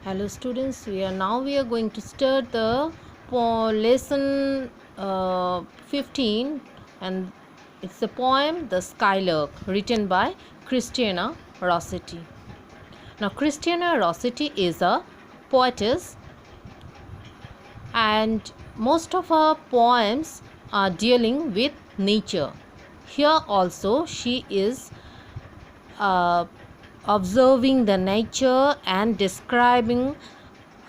Hello students, we are going to start the lesson 15, and it's the poem The Skylark, written by Christiana Rossetti. Now Christiana Rossetti is a poetess, and most of her poems are dealing with nature. Here also she is uh, observing the nature and describing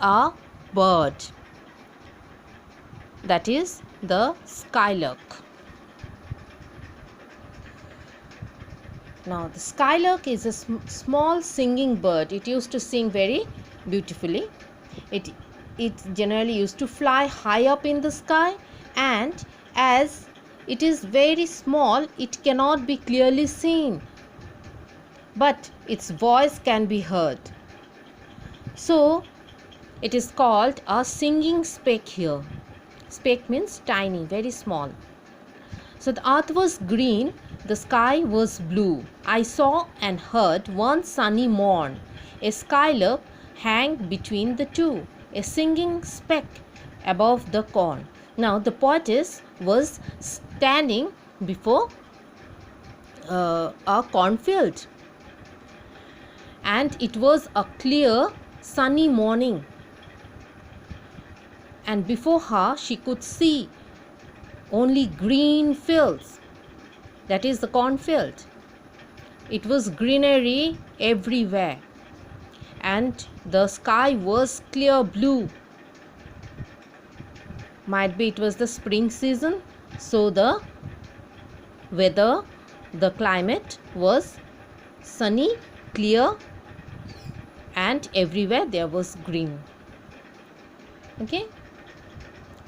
a bird, that is the skylark. Now the skylark is a small singing bird. It used to sing very beautifully. It generally used to fly high up in the sky, and as it is very small, it cannot be clearly seen, but its voice can be heard. So it is called a singing speck here. Speck means tiny, very small. So the earth was green, the sky was blue. I saw and heard one sunny morn a skylark hang between the two, a singing speck above the corn. Now the poetess was standing before a cornfield, and it was a clear sunny morning, and before her she could see only green fields, that is the cornfield. It was greenery everywhere, and the sky was clear blue. Might be it was the spring season, so the weather, the climate was sunny, clear, and everywhere there was green. Okay.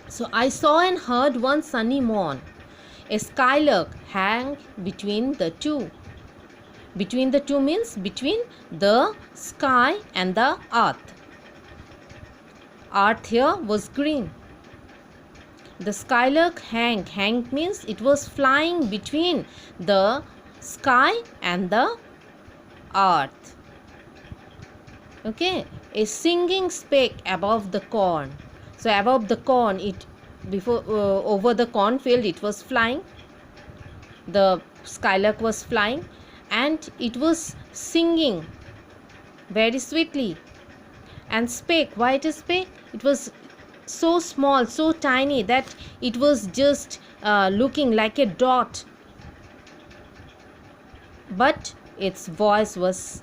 So I saw and heard one sunny morn a skylark hang between the two. Between the two means between the sky and the earth. Earth here was green. The skylark hang means it was flying between the sky and the earth. Okay, a singing speck above the corn. So above the corn, over the cornfield it was flying. The skylark was flying, and it was singing very sweetly. And speck, why it is speck? It was so small, so tiny that it was just looking like a dot, but its voice was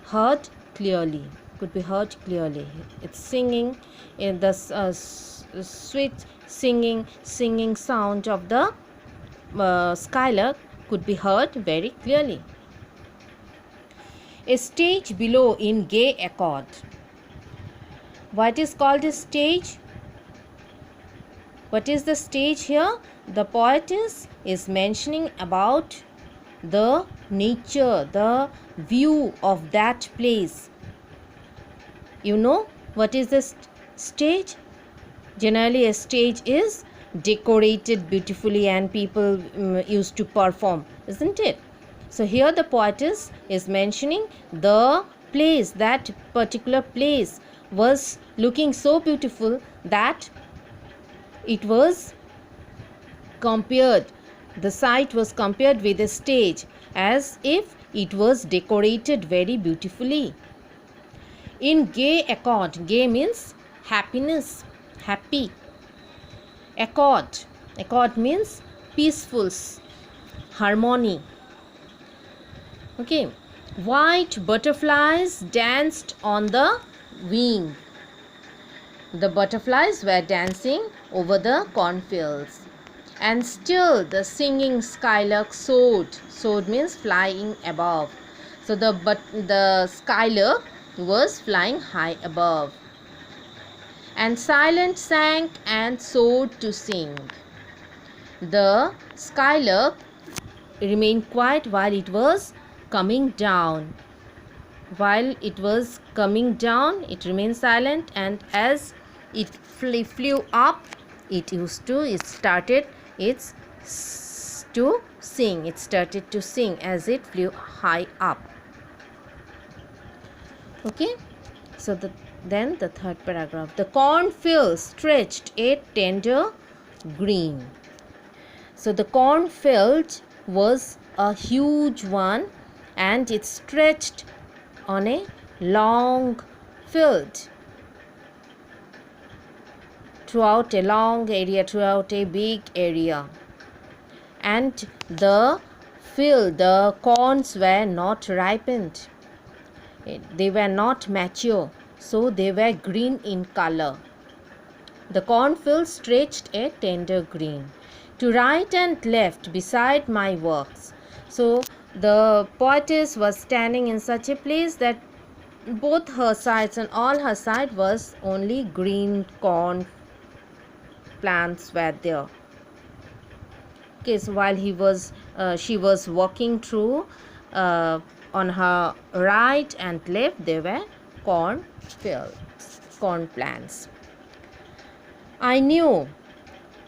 heard clearly, could be heard clearly. It's singing in the sweet singing sound of the skylark could be heard very clearly. A stage below in gay accord. What is called a stage? What is the stage here? The poetess is mentioning about the nature, the view of that place. You know what is the stage? Generally a stage is decorated beautifully and people used to perform, isn't it? So here the poetess is mentioning the place. That particular place was looking so beautiful that it was compared, the site was compared with a stage, as if it was decorated very beautifully. In gay accord, gay means happiness, happy. Accord means peaceful, harmony. Okay. White butterflies danced on the wing. The butterflies were dancing over the cornfields, and still the singing skylark soared. Soared means flying above. So the skylark was flying high above, and silent sang and soared to sing. The skylark remained quiet while it was coming down. While it was coming down, it remained silent, and as it flew up, it started to sing. It started to sing as it flew high up. Okay. Then the third paragraph. The cornfield stretched a tender green. So the cornfield was a huge one, and it stretched on a long field, throughout a big area. And the corns were not ripened. They were not mature, so they were green in color. The cornfield stretched a tender green. To right and left beside my works. So the poetess was standing in such a place that both her sides and all her side was only green corn plants were there. Okay, so while she was walking through, on her right and left there were corn plants. I knew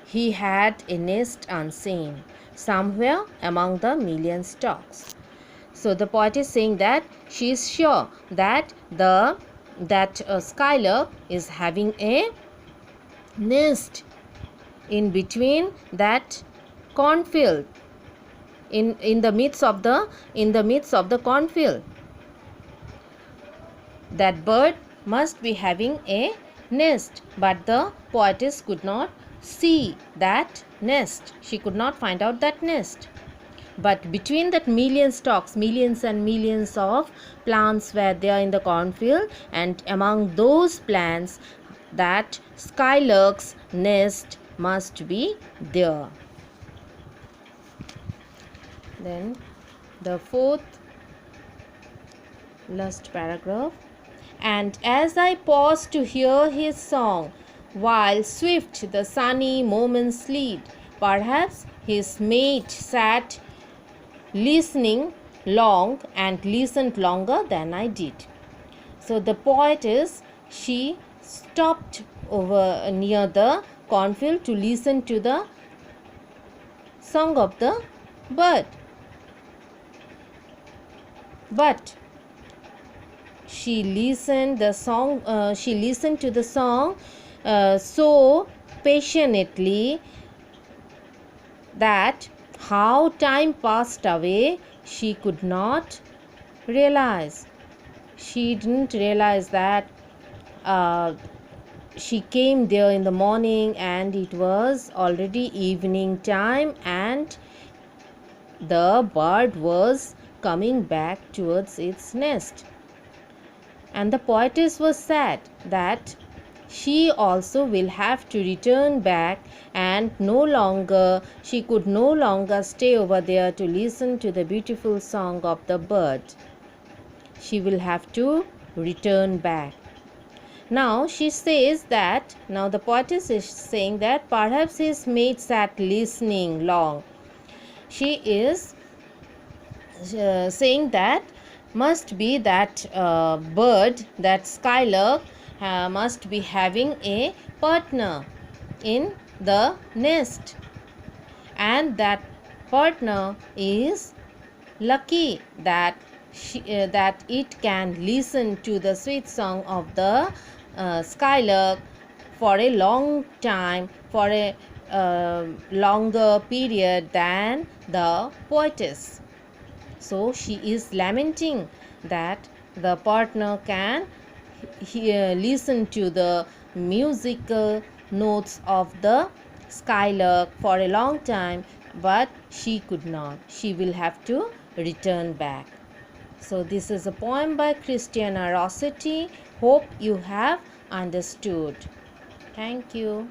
he had a nest unseen somewhere among the million stalks. So the poet is saying that she is sure that skylark is having a nest in between that cornfield, in the midst of the cornfield. That bird must be having a nest, but the poetess could not see that nest. She could not find out that nest. But between that million stalks, millions and millions of plants were there in the cornfield, and among those plants, that skylark's nest must be there. Then the fourth last paragraph. And as I paused to hear his song, while swift the sunny moments slid, perhaps his mate sat listening long and listened longer than I did. So the poetess, she stopped over near the cornfield to listen to the song of the bird. But she listened to the song so passionately that how time passed away she could not realize. She didn't realize that she came there in the morning and it was already evening time, and the bird was coming back towards its nest. And the poetess was sad that she also will have to return back, and she could no longer stay over there to listen to the beautiful song of the bird. She will have to return back. Now the poetess is saying that perhaps his mate sat listening long. She is saying that must be that bird, that skylark, must be having a partner in the nest, and that partner is lucky that it can listen to the sweet song of the skylark for a long time, for a longer period than the poetess. So she is lamenting that the partner can listen to the musical notes of the skylark for a long time, but she could not. She will have to return back. So this is a poem by Christiana Rossetti. Hope you have understood. Thank you.